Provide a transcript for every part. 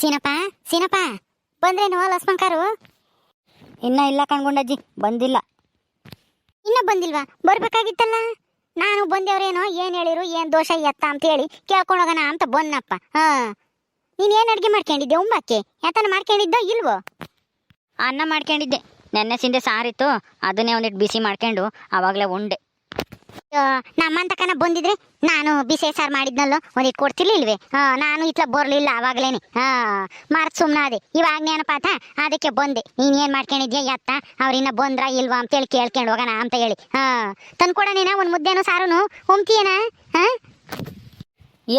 ಸೀನಪ್ಪ ಸೀನಪ್ಪ ಬಂದ್ರೇನು ಲಕ್ಷ್ಮಣಕಾರು? ಇನ್ನ ಇಲ್ಲ ಕಣ್ಗುಂಡಜ್ಜಿ, ಬಂದಿಲ್ಲ. ಇನ್ನ ಬಂದಿಲ್ವಾ? ಬರ್ಬೇಕಾಗಿತ್ತಲ್ಲ. ನಾನು ಬಂದೇವ್ರೇನೋ ಏನ್ ಹೇಳಿರು, ಏನ್ ದೋಷ ಎತ್ತ ಅಂತ ಹೇಳಿ ಕೇಳ್ಕೊಂಡೋಗೋಣ ಅಂತ ಬಂದಪ್ಪ. ನೀನ್ ಏನ್ ಅಡ್ಗೆ ಮಾಡ್ಕೊಂಡಿದ್ದೆ? ಉಂಬಾಕೆ ಯಾತನ ಮಾಡ್ಕೊಂಡಿದ್ದೋ ಇಲ್ವೋ? ಅನ್ನ ಮಾಡ್ಕೊಂಡಿದ್ದೆ, ನೆನ್ನೆ ಸಿಂದೆ ಸಾರಿತ್ತು, ಅದನ್ನೇ ಒಂದಿಟ್ಟು ಬಿಸಿ ಮಾಡ್ಕೊಂಡು ಅವಾಗಲೇ ಉಂಡೆ. ನಮ್ಮಂತ ಕನ ಬಂದಿದ್ರೆ ನಾನು ಬಿಸಿ ಸಾರು ಮಾಡಿದ್ನಲ್ಲೋ ಒಂದಿಟ್ಟು ಕೊಡ್ತಿರ್ಲಿಲ್ವೇ? ನಾನು ಇತ್ಲ ಬರ್ಲಿಲ್ಲ ಅವಾಗ್ಲೇನೆ. ಮಾರ್ತ್ ಸುಮ್ನಾದೆ. ಇವಾಗ ನೆನಪಾತ, ಅದಕ್ಕೆ ಬಂದೆ. ನೀನ್ ಏನ್ ಮಾಡ್ಕೊಂಡಿದ್ಯಾ ಎತ್ತ, ಅವ್ರಿನ್ನ ಬಂದ್ರ ಇಲ್ವಾ ಅಂತೇಳಿ ಕೇಳ್ಕೊಂಡು ಹೋಗೋಣ ಅಂತ ಹೇಳಿ. ತಂದ್ಕೊಡನೇನ ಒಂದ್ ಮುದ್ದೆನೋ ಸಾರುನು ಉಮ್ತಿಯೇನ?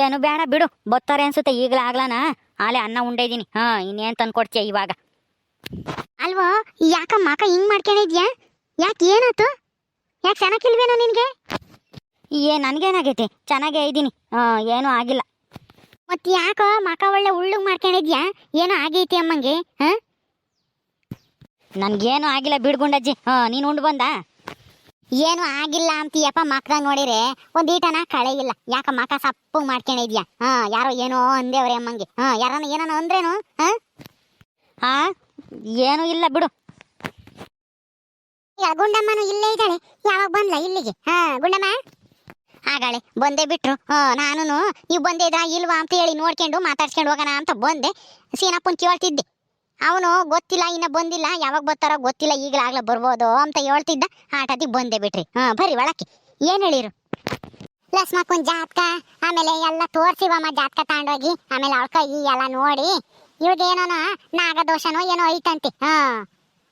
ಏನು ಬೇಡ ಬಿಡು, ಬತ್ತಾರೆ ಅನ್ಸುತ್ತೆ ಈಗಲೇ ಆಗ್ಲಾನ. ಆಲೆ ಅನ್ನ ಉಂಡೆ ಇದೀನಿ. ಇನ್ನೇನ್ ತಂದ್ಕೊಡ್ತೀಯ ಇವಾಗ? ಅಲ್ವೋ, ಯಾಕ ಮಕ ಹಿಂಗ್ ಮಾಡ್ಕೊಂಡಿದ್ಯಾ? ಯಾಕೆ ಏನಾಯ್ತು? ಯಾಕೆ ಚೆನ್ನಾಗಿಲ್ವೇನೋ ನಿನ್ಗೆ? ನನ್ಗೇನಾಗೈತಿ, ಚೆನ್ನಾಗೇ ಇದ್ದೀನಿ. ಏನೂ ಆಗಿಲ್ಲ. ಮತ್ ಯಾಕೋ ಮಕ ಒಳ್ಳೆ ಉಳ್ಳುಗ್ ಮಾಡ್ಕೊಂಡಿದ್ಯಾ? ಏನೋ ಆಗೈತಿ ಅಮ್ಮಂಗೆ. ನನ್ಗೇನು ಆಗಿಲ್ಲ ಬಿಡ್ಗುಂಡಜ್ಜಿ. ನೀನು ಉಂಡು ಬಂದ? ಏನು ಆಗಿಲ್ಲ ಅಂತೀಯಪ್ಪ. ಮಕ್ದಾಗ ನೋಡಿರೆ ಒಂದ್ ಈಟನ ಕಳೆ ಇಲ್ಲ. ಯಾಕ ಮಕ ಸಪ್ಪು ಮಾಡ್ಕೊಂಡಿದ್ಯಾ? ಯಾರೋ ಏನೋ ಅಂದೇವ್ರೆ ಅಮ್ಮಂಗೆ. ಯಾರನ್ನ ಏನೋ ಅಂದ್ರೇನು? ಏನೂ ಇಲ್ಲ ಬಿಡು. ಗುಂಡಮ್ಮನು ಇಲ್ಲೇ ಇದ್ದಾಳೆ. ಯಾವಾಗ ಬಂದ್ಲ ಇಲ್ಲಿಗೆ? ಗುಂಡಮ್ಮ ಆಗಾಳೆ ಬಂದೇ ಬಿಟ್ರು. ನಾನು ನೀವು ಬಂದೇ ಇದ್ರ ಇಲ್ವಾ ಅಂತ ಹೇಳಿ ನೋಡ್ಕೊಂಡು ಮಾತಾಡ್ಸ್ಕೊಂಡು ಹೋಗೋಣ ಅಂತ ಬಂದೆ. ಸೀನಪ್ಪನ್ ಕೇಳ್ತಿದ್ದೆ. ಅವನು ಗೊತ್ತಿಲ್ಲ, ಇನ್ನ ಬಂದಿಲ್ಲ, ಯಾವಾಗ ಬರ್ತಾರೋ ಗೊತ್ತಿಲ್ಲ, ಈಗಲಾಗ್ಲೇ ಬರ್ಬೋದು ಅಂತ ಹೇಳ್ತಿದ್ದ. ಆಟದಿಗೆ ಬಂದೇ ಬಿಟ್ರಿ. ಬರ್ರಿ ಒಳಕ್ಕೆ. ಏನ್ ಹೇಳಿರು? ಲಕ್ಷ್ಮಕ್ಕನ್ ಜಾತಕ ಆಮೇಲೆ ಎಲ್ಲ ತೋರ್ಸಿವಮ್ಮ. ಜಾತಕ ತಗೊಂಡೋಗಿ ಆಮೇಲೆ ಅವಳ ಕೈ ಎಲ್ಲ ನೋಡಿ ಇವ್ರಿಗೆ ಏನೋ ನಾಗದೋಷನೋ ಏನೋ ಐತಂತೆ.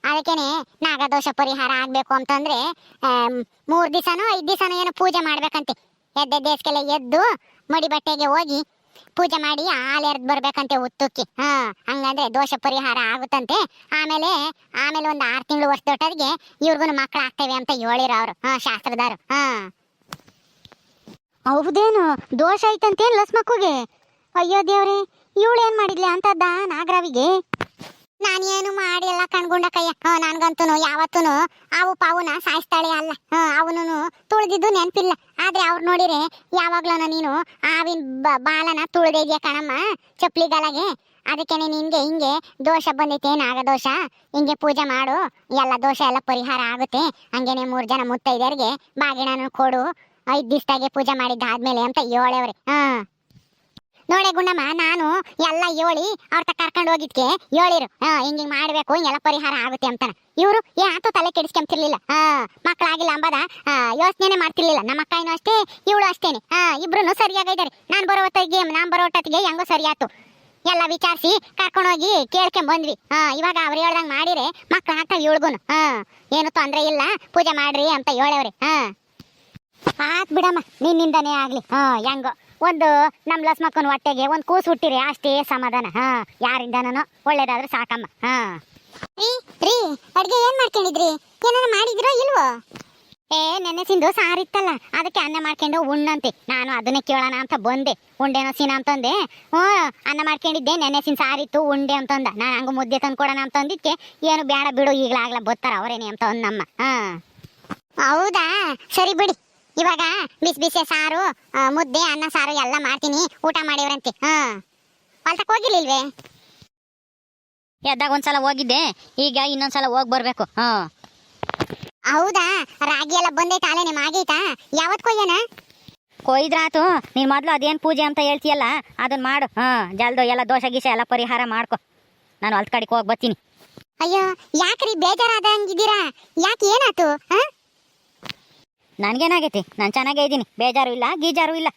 ಅದಕ್ಕೇನೆ ನಾಗದೋಷ ಪರಿಹಾರ ಆಗ್ಬೇಕು ಅಂತಂದ್ರೆ 3 ದಿವಸನೋ 5 ದಿವಸನೋ ಏನೋ ಪೂಜೆ ಮಾಡ್ಬೇಕಂತೆ. ದೇಶಕ್ಕೆಲ್ಲ ಎದ್ದು ಮಡಿ ಬಟ್ಟೆಗೆ ಹೋಗಿ ಪೂಜೆ ಮಾಡಿ ಹಾಲು ಎರ್ದ್ ಬರ್ಬೇಕಂತೆ ಉತ್ತುಕ್ಕಿ. ಹಂಗಂದ್ರೆ ದೋಷ ಪರಿಹಾರ ಆಗುತ್ತಂತೆ. ಆಮೇಲೆ ಒಂದು 6 ತಿಂಗಳು ವರ್ಷ ದೊಡ್ಡರಿಗೆ ಇವ್ರಿಗೂ ಮಕ್ಕಳು ಆಗ್ತೇವೆ ಅಂತ ಹೇಳಿರ ಅವರು ಶಾಸ್ತ್ರದಾರು. ಹೌದೇನು? ದೋಷ ಐತಂತೆ ಲಕ್ಷ್ಮಕ್ಕುಗೆ? ಅಯ್ಯೋ ದೇವ್ರೆ, ಇವಳು ಏನ್ ಮಾಡಿದ್ಲಿ ಅಂತದ್ದ ನಾಗರಾವಿಗೆ? ನಾನೇನು ಮಾಡಿಲ್ಲ ಕಣ್ಗುಂಡ ಕಯ್ಯ. ನನ್ಗಂತೂ ಯಾವತ್ತೂ ಅವು ಪಾವುನ ಸಾಯಿಸ್ತಾಳೆ ಅಲ್ಲ. ಅವನು ತುಳಿದಿದ್ದು ನೆನಪಿಲ್ಲ. ಆದ್ರೆ ಅವ್ರು ನೋಡಿರೆ ಯಾವಾಗ್ಲೂ ನೀನು ಆವಿನ ಬಾಲನ ತುಳಿದಿದ್ಯಾ ಕಣಮ್ಮ ಚಪ್ಲಿಗಾಲಾಗೆ. ಅದಕ್ಕೇನೆ ನಿನ್ಗೆ ಹಿಂಗೆ ದೋಷ ಬಂದೈತೆ, ನಾಗದೋಷ. ಹಿಂಗೆ ಪೂಜೆ ಮಾಡು, ಎಲ್ಲ ದೋಷ ಎಲ್ಲ ಪರಿಹಾರ ಆಗುತ್ತೆ. ಹಂಗೇನೆ 3 ಜನ ಮುತ್ತೈದರಿಗೆ ಬಾಗಿಣನ ಕೊಡು, 5 ದಿವಸದಾಗೆ ಪೂಜೆ ಮಾಡಿದ್ದಾದ್ಮೇಲೆ ಅಂತ ಹೇಳವ್ರೆ. ನೋಡೆ ಗುಂಡಮ್ಮ, ನಾನು ಎಲ್ಲ ಹೇಳಿ ಅವ್ರ ಕರ್ಕೊಂಡು ಹೋಗಿದ್ಕೆ ಹೇಳಿರು ಹಿಂಗಿಂಗ್ ಮಾಡ್ಬೇಕು, ಹಿಂಗೆಲ್ಲ ಪರಿಹಾರ ಆಗುತ್ತೆ ಅಂತಾನ. ಇವರು ಯಾತೂ ತಲೆ ಕೆಡಿಸ್ಕೊಂತಿರ್ಲಿಲ್ಲ. ಮಕ್ಕಳಾಗಿಲ್ಲ ಅಂಬದ ಯೋಚನೆ ಮಾಡ್ತಿರ್ಲಿಲ್ಲ. ನಮ್ಮ ಅಕ್ಕ ಅಷ್ಟೇ, ಇವಳು ಅಷ್ಟೇನೆ. ಇಬ್ರು ಸರಿಯಾಗಿದ್ದಾರೆ. ನಾನ್ ಬರೋ ಹೊತ್ತಿಗೆ ಹೆಂಗೋ ಸರಿಯಾತು. ಎಲ್ಲ ವಿಚಾರಿಸಿ ಕರ್ಕೊಂಡೋಗಿ ಕೇಳ್ಕೊಂಡ್ ಬಂದ್ವಿ. ಇವಾಗ ಅವ್ರು ಹೇಳ್ದಂಗ್ ಮಾಡಿರೆ ಮಕ್ಳು ಆಗ್ತಾವ ಇವಳ್ಗುನು. ಏನು ತೊಂದ್ರೆ ಇಲ್ಲ, ಪೂಜೆ ಮಾಡ್ರಿ ಅಂತ ಹೇಳವ್ರಿ. ಆತ್ ಬಿಡಮ್ಮ, ನಿನ್ನಿಂದಾನೇ ಆಗ್ಲಿ. ಹೆಂಗೋ ಒಂದು ನಮ್ ಲಕ್ಷ್ಮಕ್ಕನ ಹೊಟ್ಟೆಗೆ ಒಂದು ಕೂಸು ಹುಟ್ಟಿರಿ, ಅಷ್ಟೇ ಸಮಾಧಾನ. ಯಾರಿಂದನೋ ಒಳ್ಳೇದಾದ್ರೂ ಸಾಕಮ್ಮ. ರೀ ಅಡ್ಗೆ ಏನ್ ಮಾಡ್ಕೊಂಡಿದ್ರಿ? ಏನಾರ ಮಾಡಿದ್ರೋ ಇಲ್ವೋ? ನೆನ್ನೆ ಸಿಂದು ಸಾರಿತ್ತಲ್ಲ, ಅದಕ್ಕೆ ಅನ್ನ ಮಾಡ್ಕೊಂಡು ಉಣ್ಣಂತೆ. ನಾನು ಅದನ್ನೇ ಕೇಳೋಣ ಅಂತ ಬಂದೆ. ಉಂಡೆನೋ ಸೀನಾ ಅಂತಂದೆ. ಅನ್ನ ಮಾಡ್ಕೊಂಡಿದ್ದೆ, ನೆನ್ನೆ ಸಿನ್ ಸಾರಿತ್ತು ಉಂಡೆ ಅಂತಂದ. ನಾನು ಹಂಗ ಮುದ್ದೆ ತಂದು ಕೊಡೋಣ ಅಂತ ಅಂದಿದ್ಕೆ ಏನು ಬೇಡ ಬಿಡು, ಈಗಲಾಗ್ಲ ಬರ್ತಾರ ಅವರೇನೆ ಅಂತ ಅಂದಮ್ಮ. ಹೌದಾ, ಸರಿ ಬಿಡಿ. ಇವಾಗ ಬಿಸಿ ಸಾರು, ಮುದ್ದೆ, ಅನ್ನ ಸಾರು ಎಲ್ಲ ಮಾಡ್ತೀನಿ, ಊಟ ಮಾಡಿವ್ರಂತೆ. ಹೊಲ್ತಕ್ಕೆ ಹೋಗಿರ್ಲಿಲ್ವೇ? ಎದ್ದಾಗ ಒಂದ್ಸಲ ಹೋಗಿದ್ದೆ, ಈಗ ಇನ್ನೊಂದ್ಸಲ ಹೋಗಿ ಬರ್ಬೇಕು. ಹೌದಾ, ರಾಗಿ ಎಲ್ಲ ಬಂದೈತಾ? ಅಲ್ಲೇ ನಿಮ್ ಆಗೈತಾ? ಯಾವತ್ ಕೊಯ್ಯನ? ಕೊಯ್ದ್ರಾತು. ನೀನ್ ಮೊದ್ಲು ಅದೇನ್ ಪೂಜೆ ಅಂತ ಹೇಳ್ತೀಯಲ್ಲ ಅದನ್ನ ಮಾಡು. ಜಲ್ದು ಎಲ್ಲ ದೋಷ ಗೀಷ ಎಲ್ಲ ಪರಿಹಾರ ಮಾಡ್ಕೊ. ನಾನು ಹೊಲ್ತ ಕಡೆಗೆ ಹೋಗಿ ಬರ್ತೀನಿ. ಅಯ್ಯೋ ಯಾಕ್ರಿ ಬೇಜಾರಾದಂಗಿದ್ದೀರಾ? ಯಾಕೆ ಏನಾತು? ನನ್ಗೇನಾಗೈತಿ, ನಾನು ಚೆನ್ನಾಗೇ ಇದ್ದೀನಿ. ಬೇಜಾರು ಇಲ್ಲ, ಗೀಜಾರು ಇಲ್ಲ.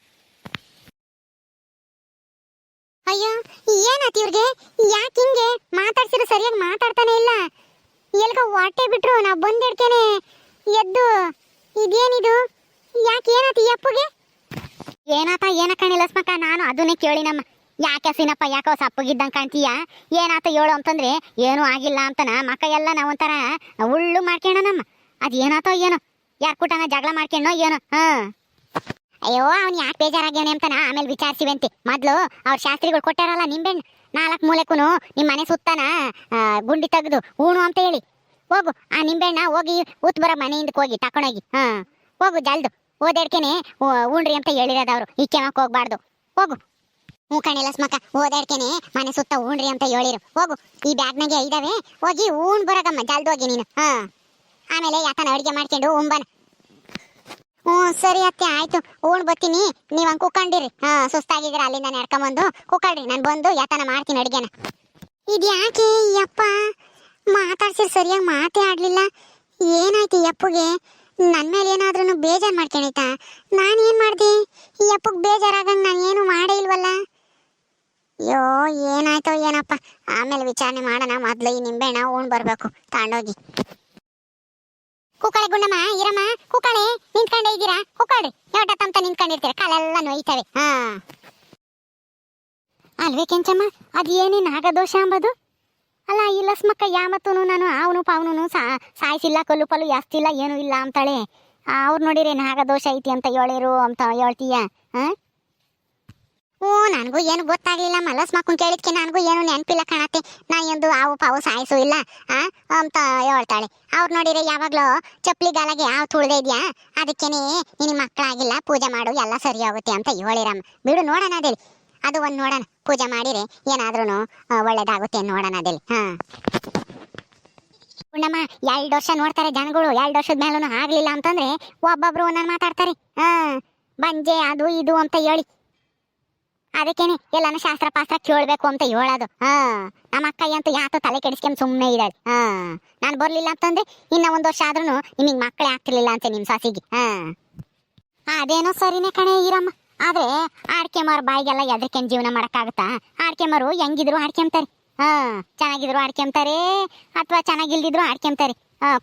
ಅಯ್ಯೋ ಏನಾಯ್ತು ಇವ್ರಿಗೆ? ಯಾಕೆ ಹಿಂಗೆ ಮಾತಾಡ್ಸಿರೋ ಸರಿಯಾಗಿ ಮಾತಾಡ್ತಾನೆ ಇಲ್ಲ. ಎಲ್ಗ ಹೊಟ್ಟೆ ಬಿಟ್ರು ನಾ ಬಂದಿಡ್ತೇನೆ ಎದ್ದು. ಇದೇನಿದು? ಯಾಕೆ ಏನಾಯ್ತು ಈ ಅಪ್ಪಗೆ? ಏನ ಕಣಿ ಲಕ್ಷ್ಮಕ್ಕ, ನಾನು ಅದನ್ನೇ ಕೇಳಿನಮ್ಮ. ಯಾಕೆ ಸೀನಪ್ಪ ಯಾಕೋ ಸಪ್ಪಗಿದ್ದಂಗೆ ಕಾಣ್ತೀಯ? ಏನಾತ ಹೇಳು ಅಂತಂದ್ರೆ ಏನೂ ಆಗಿಲ್ಲ ಅಂತನ ಮಕ್ಕ ಎಲ್ಲ ನಾವೊಂಥರ ಉಳ್ಳು ಮಾಡ್ಕೊಂಡನಮ್ಮ. ಅದು ಏನಾತೋ ಏನೋ, ಯಾರ ಕೂಟನ ಜಗಳ ಮಾಡ್ಕೊಂಡೋ ಏನೋ. ಅಯ್ಯೋ ಅವ್ನು ಯಾಕೆ ಬೇಜಾರಾಗ್ಯವನೆ ಅಂತಾನ ಆಮೇಲೆ ವಿಚಾರಿಸಿವಂತೆ. ಮೊದ್ಲು ಅವ್ರ ಶಾಸ್ತ್ರಿಗಳು ಕೊಟ್ಟಾರಲ್ಲ ನಿಂಬೆಣ್ಣು, 4 ಮೂಲೆಕ್ಕೂ ನಿಮ್ಮ ಮನೆ ಸುತ್ತಾನ ಗುಂಡಿ ತೆಗೆದು ಹೂಣು ಅಂತ ಹೇಳಿ ಹೋಗು. ಆ ನಿಂಬೆಣ್ಣ ಹೋಗಿ ಉತ್ ಬರೋ ಮನೆಯಿಂದ ಹೋಗಿ ತಕೊಂಡೋಗಿ ಹೋಗು ಜಲ್ದು. ಓದಾಡ್ಕೆನೆ ಉಣ್ರಿ ಅಂತ ಹೇಳಿರೋದವ್ರು. ಈ ಕೆಮಕ್ ಹೋಗ್ಬಾರ್ದು. ಹೋಗು. ಹ್ಞೂ ಕಣೆ ಲಸ್ಮಕ್ಕ ಓದಾಡ್ಕೇನೆ ಮನೆ ಸುತ್ತ ಉಣ್ರಿ ಅಂತ ಹೇಳಿರು. ಹೋಗು, ಈ ಬ್ಯಾಗ್ನಾಗೆ ಇದಾವೆ, ಹೋಗಿ ಉಣ್ ಬರಗಮ್ಮ ಜಲ್ದಿ ಹೋಗಿ ನೀನು. ಆಮೇಲೆ ಯಾತನ ಅಡುಗೆ ಮಾಡ್ಕೊಂಡು ಉಂಬನ. ಹ್ಞೂ ಸರಿ ಅತ್ತೆ ಆಯ್ತು, ಉಣ್ ಬರ್ತೀನಿ, ನೀವು ಹಂಗೆ ಕುಕ್ಕಂಡಿರಿ. ಸುಸ್ತಾಗಿದ್ರೆ ಅಲ್ಲಿಂದ ನಡ್ಕೊಂಬಂದು ಕುಕ್ಕಳ್ರಿ, ನಾನು ಬಂದು ಯಾತನ ಮಾಡ್ತೀನಿ ಅಡುಗೆನ. ಇದ್ಯಾಕೆ ಈ ಅಪ್ಪ ಮಾತಾಡ್ಸಿರ್ ಸರಿಯಾಗಿ ಮಾತೇ ಆಡ್ಲಿಲ್ಲ, ಏನಾಯ್ತು ಈ ಅಪ್ಪಗೆ? ನನ್ನ ಮೇಲೆ ಏನಾದ್ರೂ ಬೇಜಾರು ಮಾಡ್ಕೊಂಡಿತಾ? ನಾನೇನು ಮಾಡಿದೆ ಈ ಅಪ್ಪಗೆ ಬೇಜಾರಾಗಂಗೆ? ನಾನು ಏನು ಮಾಡೇ ಇಲ್ವಲ್ಲ. ಅಯ್ಯೋ ಏನಾಯ್ತೋ ಏನಪ್ಪ, ಆಮೇಲೆ ವಿಚಾರಣೆ ಮಾಡೋಣ. ಮೊದಲು ಈ ನಿಂಬೆಹಣ್ಣ ಉಣ್ ಬರಬೇಕು ತಗೊಂಡೋಗಿ. ಕುಕ್ಕಳೆ ಗುಂಡಮ್ಮ ಇರಮ್ಮ, ಕುಕ್ಕಳೆ ನಿಂತ್ಕೊಂಡೇ ಇದ್ದೀರಾ? ಕುಕ್ಕಳ್ರಿ, ಯೋಟ ತಮ್ತ ನಿಂತ್ಕೊಂಡಿರ್ತೀರ, ಕಾಲೆಲ್ಲ ನೋಯ್ತವೆ. ಅಲ್ವೇ ಕೆಂಚಮ್ಮ, ಅದು ಏನೇ ನಾಗದೋಷ ಅಂಬದು? ಅಲ್ಲ ಈ ಲಸ್ಮಕ್ಕ ಯಾಮತ್ತೂ ನಾನು ಅವನು ಪಾವನು ಸಾಯಿಸಿಲ್ಲ, ಕಲ್ಲು ಪಲ್ಲು ಜಾಸ್ತಿಲ್ಲ, ಏನೂ ಇಲ್ಲ ಅಂತಾಳೆ. ಅವ್ರು ನೋಡಿರಿ ನಾಗದೋಷ ಐತಿ ಅಂತ ಹೇಳಿರು ಅಂತ ಹೇಳ್ತೀಯ. ಓ ನನಗೂ ಏನು ಗೊತ್ತಾಗ್ಲಿಲ್ಲ, ಲಸ್ಮಕ್ಕನ್ ಕೇಳಿದ್ಕೆ ನನಗೂ ಏನು ನೆನಪಿಲ್ಲ ಕಾಣತ್ತೆ. ನಾ ಎಂದು ಹಾವು ಪಾವು ಸಾಯಿಸು ಇಲ್ಲ ಅಂತ ಹೇಳ್ತಾಳೆ. ಅವ್ರು ನೋಡಿರಿ ಯಾವಾಗ್ಲೂ ಚಪ್ಪಲಿ ಗಾಲಾಗೆ ಹಾವು ತುಳ್ದೆ ಇದೆಯಾ, ಅದಕ್ಕೇನೆ ನಿನ್ನ ಮಕ್ಕಳಾಗಿಲ್ಲ, ಪೂಜೆ ಮಾಡು ಎಲ್ಲ ಸರಿ ಹೋಗುತ್ತೆ ಅಂತ ಹೇಳಿರಮ್ಮ. ಬಿಡು ನೋಡೋಣ ಅದೇಳಿ, ಅದು ಒಂದು ನೋಡೋಣ, ಪೂಜೆ ಮಾಡಿರಿ ಏನಾದ್ರೂ ಒಳ್ಳೇದಾಗುತ್ತೆ ನೋಡೋಣ ಅದೇಳಿ. ಗುಂಡಮ್ಮ 2 ವರ್ಷ ನೋಡ್ತಾರೆ ಜನಗಳು, 2 ವರ್ಷದ ಮೇಲೂ ಆಗ್ಲಿಲ್ಲ ಅಂತಂದ್ರೆ ಒಬ್ಬೊಬ್ರು ಒಂದನ್ನು ಮಾತಾಡ್ತಾರೆ. ಬಂಜೆ ಅದು ಇದು ಅಂತ ಹೇಳಿ, ಅದಕ್ಕೇನೆ ಎಲ್ಲಾನು ಶಾಸ್ತ್ರ ಪಾಸ್ತ್ರ ಕೇಳ್ಬೇಕು ಅಂತ ಹೇಳೋದು. ನಮ್ಮ ಅಕ್ಕ ಅಂತೂ ಯಾತೋ ತಲೆ ಕೆಡಿಸ್ಕೊಂಡ್ ಸುಮ್ಮನೆ ಇದ್ದಾಳೆ. ನಾನು ಬರ್ಲಿಲ್ಲ ಅಂತಂದ್ರೆ ಇನ್ನ 1 ವರ್ಷ ಆದ್ರೂ ನಿಮಗೆ ಮಕ್ಕಳೇ ಆಗ್ತಿರ್ಲಿಲ್ಲ ಅಂತ ನಿಮ್ ಸಾಸಿಗೆ. ಅದೇನೋ ಸರಿನೇ ಕಣೆ ಈರಮ್ಮ, ಆದ್ರೆ ಆಡ್ಕೆ ಮಾರು ಬಾಯಿಗೆಲ್ಲ ಎದ್ರಕೆಂಡ್ ಜೀವನ ಮಾಡಕ್ಕಾಗತ್ತಾ? ಆಡ್ಕೆ ಮಾರು ಹೆಂಗಿದ್ರು ಆಡ್ಕೆಂತಾರೆ, ಚೆನ್ನಾಗಿದ್ರು ಆಡ್ಕೆಂತಾರೆ, ಅಥವಾ ಚೆನ್ನಾಗಿಲ್ದಿದ್ರು ಆಡ್ಕೆಂತಾರೆ.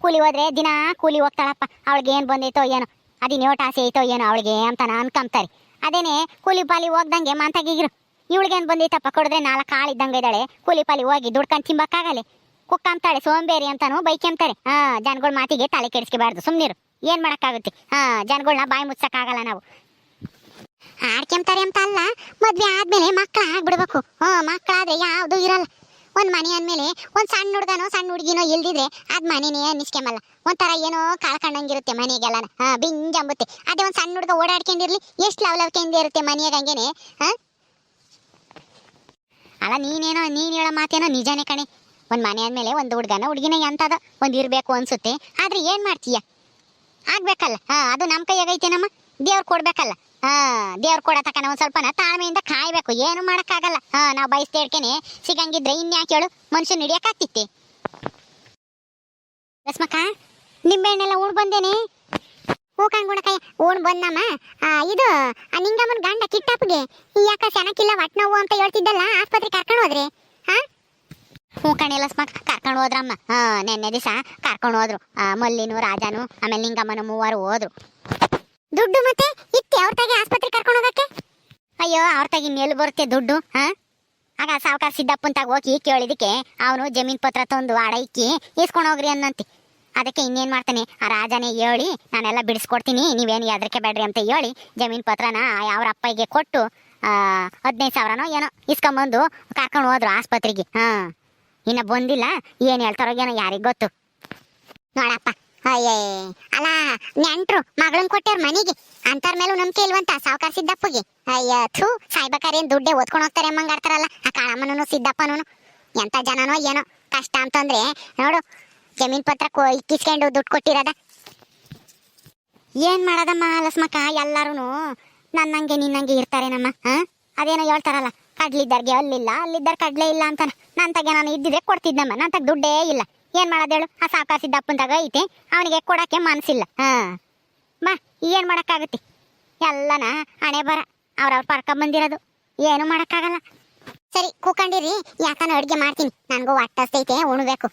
ಕೂಲಿ ಹೋದ್ರೆ ದಿನ ಕೂಲಿ ಹೋಗ್ತಾಳಪ್ಪ, ಅವಳಿಗೆ ಏನ್ ಬಂದೈತೋ ಏನೋ, ಅದಿನ ಓಟ್ ಆಸೆ ಐತೋ ಏನೋ ಅವಳಿಗೆ ಅಂತ ಅನ್ಕೊಂತಾರೆ. ಅದೇನೆ ಕೂಲಿ ಪಾಲಿ ಹೋಗ್ದಂಗೆ ಮಾತಾಗಿದ್ರು, ಇವಳಿಗೇನು ಬಂದೈತಪ್ಪ, ಕೊಡಿದ್ರೆ 4 ಕಾಳು ಇದ್ದಂಗೆ ಇದ್ದಾಳೆ, ಕೂಲಿ ಪಾಲಿ ಹೋಗಿ ದುಡ್ಕೊಂಡು ತಿಂಬಕ್ಕಾಗಲೆ, ಕುಕ್ಕಂತಾಳೆ ಸೋಂಬೇರಿ ಅಂತಾನು ಬೈಕೆಂತಾರೆ. ಜನಗಳ ಮಾತಿಗೆ ತಲೆ ಕೆಡಿಸ್ಕೋಬಾರ್ದು, ಸುಮ್ನಿರು. ಏನ್ ಮಾಡಕ್ಕಾಗುತ್ತೆ? ಜನಗಳನ್ನ ಬಾಯಿ ಮುಚ್ಚಕ್ಕಾಗಲ್ಲ ನಾವು. ಆಡ್ಕೆಂತಾರೆ ಅಂತ ಅಲ್ಲ, ಮದ್ವೆ ಆದ್ಮೇಲೆ ಮಕ್ಕಳ ಆಗ್ಬಿಡ್ಬೇಕು. ಮಕ್ಕಳಾದ್ರೆ ಯಾವ್ದು ಇರಲ್ಲ. ಒಂದ್ ಮನೆ ಅಂದ್ಮೇಲೆ ಒಂದ್ ಸಣ್ಣ ಹುಡ್ಗನೋ ಸಣ್ಣ ಹುಡ್ಗಿನೋ ಇಲ್ದಿದ್ರೆ ಅದ್ ಮನೆನೇ ಅನ್ನಿಸ್ಕೆಂಬಲ್ಲ, ಒಂಥರ ಏನೋ ಕಳ್ಕೊಂಡಂಗಿರುತ್ತೆ ಮನೆಗೆಲ್ಲ, ಬಿಂಜ್ ಅಂಬುತ್ತೆ. ಅದೇ ಒಂದ್ ಸಣ್ಣ ಹುಡ್ಗ ಓಡಾಡ್ಕೊಂಡಿರ್ಲಿ ಎಷ್ಟು ಲವಲವಿಕೆಯಿಂದ ಇರುತ್ತೆ ಮನೆಯಾಗ ಹಂಗೇನೆ. ಅಲ್ಲ ನೀನ್ ಹೇಳೋ ಮಾತೇನೋ ನಿಜಾನೇ ಕಣೆ. ಒಂದ್ ಮನೆ ಅಂದ್ಮೇಲೆ ಒಂದು ಹುಡ್ಗನ ಹುಡ್ಗಿನ ಎಂತದ ಒಂದ್ ಇರ್ಬೇಕು ಅನ್ಸುತ್ತೆ. ಆದ್ರೆ ಏನ್ ಮಾಡ್ತೀಯ, ಆಗ್ಬೇಕಲ್ಲ. ಅದು ನಮ್ ಕೈಯಾಗೈತೇನಮ್ಮ, ದೇವ್ರು ಕೊಡ್ಬೇಕಲ್ಲ. ದೇವ್ರು ಕೊಡ ತಕ್ಕ ಒಂದ್ ಸ್ವಲ್ಪನ ತಾಳ್ಮೆಯಿಂದ ಕಾಯ್ಬೇಕು, ಏನು ಮಾಡಕ್ಕಾಗಲ್ಲ. ನಾವು ಬಯಸ್ತಾ ಇಡ್ಕೇನೆ ಸಿಗಂಗಿದ್ರೆ ಇನ್ಯಾಕೆ ಹೇಳು, ಮನುಷ್ಯನ್ ಹಿಡಿಯಕ್ಕಾಗ್ತಿತ್ತೆ. ರಸ್ಮಕ್ಕ ನಿಂಬೆಹಣ್ಣೆಲ್ಲ ಉಣ್ ಬಂದೇನೆ. ಹೂ ಕಣ್ಗುಣಕಯ್ಯ ಉಣ್ ಬಂದಮ್ಮ. ಇದು ನಿಂಗಮ್ಮನ ಗಂಡ ಕಿಟ್ಟಪ್ಪಗೆ ಯಾಕ ಚೆನ್ನಾಗಿಲ್ಲ, ಹೊಟ್ಟೆ ನೋವು ಅಂತ ಹೇಳ್ತಿದ್ದಲ್ಲ, ಆಸ್ಪತ್ರೆ ಕರ್ಕೊಂಡು ಹೋದ್ರಿ? ಹ್ಞೂ ಕಣೆ ಲಸ್ಮಕ್ಕ ಕರ್ಕೊಂಡು ಹೋದ್ರಮ್ಮ. ನೆನ್ನೆ ದಿವಸ ಕರ್ಕೊಂಡು ಹೋದ್ರು. ಮಲ್ಲಿನು ರಾಜನು ಆಮೇಲೆ ನಿಂಗಮ್ಮನ 3 ಹೋದ್ರು. ದುಡ್ಡು ಮತ್ತೆ ಇತ್ತೆ ಅವ್ರ ತಾಗಿ ಆಸ್ಪತ್ರೆ ಕರ್ಕೊಂಡು ಹೋಗಕ್ಕೆ? ಅಯ್ಯೋ ಅವ್ರ ತಾಗಿ ಇನ್ನೆಲ್ಲಿ ಬರುತ್ತೆ ದುಡ್ಡು? ಆಗ ಸಾವುಕಾರ ಸಿದ್ದಪ್ಪನ್ ತಾಗ ಹೋಗಿ ಕೇಳಿದಕ್ಕೆ ಅವನು ಜಮೀನ್ ಪತ್ರ ತಂದು ಅಡ ಇಕ್ಕಿ ಇಸ್ಕೊಂಡು ಹೋಗ್ರಿ ಅನ್ನಂತೆ. ಅದಕ್ಕೆ ಇನ್ನೇನ್ ಮಾಡ್ತಾನೆ, ಆ ರಾಜನೇ ಹೇಳಿ ನಾನೆಲ್ಲ ಬಿಡಿಸ್ಕೊಡ್ತೀನಿ, ನೀವೇನು ಎದ್ರಕ್ಕೆ ಬೇಡ್ರಿ ಅಂತ ಹೇಳಿ ಜಮೀನ್ ಪತ್ರನ ಅವ್ರ ಅಪ್ಪಗೆ ಕೊಟ್ಟು 15,000ನೋ ಏನೋ ಇಸ್ಕೊಂಬಂದು ಕರ್ಕೊಂಡು ಹೋದ್ರು ಆಸ್ಪತ್ರೆಗೆ. ಇನ್ನ ಬಂದಿಲ್ಲ, ಏನ್ ಹೇಳ್ತಾರೋ ಏನೋ ಯಾರಿಗ್ ಗೊತ್ತು. ನೋಡಪ್ಪ, ಅಯ್ಯೇ ಅಲ್ಲ ನೆಂಟ್ರು ಮಗಳನ್ ಕೊಟ್ಟಾರ ಮನೆಗೆ, ಅಂತರ್ ಮೇಲೂ ನಂಬಿಕೆ ಇಲ್ವಂತ ಸಾವುಕಾರ ಸಿದ್ದಪ್ಪಗೆ. ಅಯ್ಯ ಥೂ, ಸಾಯ್ಬೇಕಾರೇನ್ ದುಡ್ಡೇ ಓದ್ಕೊಂಡು ಹೋಗ್ತಾರೆ ಎಂಬಂಗಾಡ್ತಾರಲ್ಲ ಆ ಕಾಳಮ್ಮನೂ ಸಿದ್ದಪ್ಪನೂ. ಎಂತ ಜನನೋ ಏನೋ, ಕಷ್ಟ ಅಂತಂದ್ರೆ ನೋಡು ಜಮೀನ್ ಪತ್ರ ಇಕ್ಕಿಸ್ಕೊಂಡು ದುಡ್ಡು ಕೊಟ್ಟಿರೋದ. ಏನ್ ಮಾಡೋದಮ್ಮ ಲಸ್ಮಕ್ಕ, ಎಲ್ಲಾರು ನನ್ನಂಗೆ ನಿನ್ನಂಗೆ ಇರ್ತಾರೆ ನಮ್ಮ. ಅದೇನೋ ಹೇಳ್ತಾರಲ್ಲ, ಕಡ್ಲಿದ್ದಾರ್ಗೆ ಅಲ್ಲಿಲ್ಲ, ಅಲ್ಲಿದ್ದಾರ ಕಡ್ಲೆ ಇಲ್ಲ ಅಂತಾನ. ನನ್ ತಗೆ ನಾನು ಇದ್ದಿದ್ರೆ ಕೊಡ್ತಿದ್ದಮ್ಮ, ನನ್ ತಗ ದುಡ್ಡೇ ಇಲ್ಲ. ಏನ್ ಮಾಡೋದೇಳು, ಆ ಸಾವುಕಾರ ಸಿದ್ದಪ್ಪಂತಾಗ ಐತೆ, ಅವನಿಗೆ ಕೊಡಕ್ಕೆ ಮನ್ಸಿಲ್ಲ. ಬಾ ಏನ್ ಮಾಡಕ್ಕಾಗುತ್ತೆ, ಎಲ್ಲನ ಹಣೆ ಬರ, ಅವ್ರವ್ರ ಪರ್ಕೊಂಬಂದಿರೋದು, ಏನು ಮಾಡಕ್ಕಾಗಲ್ಲ. ಸರಿ ಕೂಕೊಂಡಿರಿ, ಯಾಕನ ಅಡ್ಗೆ ಮಾಡ್ತೀನಿ, ನನ್ಗೂ ಹೊಟ್ಟಸ್ತೈತೆ ಉಣ್ಬೇಕು.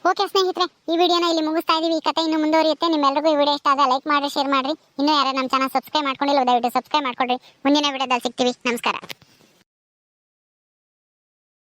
ಓಕೆ ಸ್ನೇಹಿತರೆ, ಈ ವಿಡಿಯೋನ ಇಲ್ಲಿ ಮುಗಿಸ್ತಾ ಇದೀವಿ. ಈ ಕಥೆ ಇನ್ನು ಮುಂದುವರಿಯುತ್ತೆ. ನಿಮ್ಮೆಲ್ಲರಿಗೂ ಈ ವಿಡಿಯೋ ಇಷ್ಟ ಆದ ಲೈಕ್ ಮಾಡಿ, ಶೇರ್ ಮಾಡ್ರಿ. ಇನ್ನೂ ಯಾರು ನಮ್ಮ ಚಾನಲ್ ಸಬ್ಸ್ಕ್ರೈಬ್ ಮಾಡ್ಕೊಂಡಿಲ್ಲ ದಯವಿಟ್ಟು ಸಬ್ಸ್ಕ್ರೈಬ್ ಮಾಡ್ಕೊಡ್ರಿ. ಮುಂದಿನ ವಿಡಿಯೋದಲ್ಲಿ ಸಿಗ್ತೀವಿ. ನಮಸ್ಕಾರ.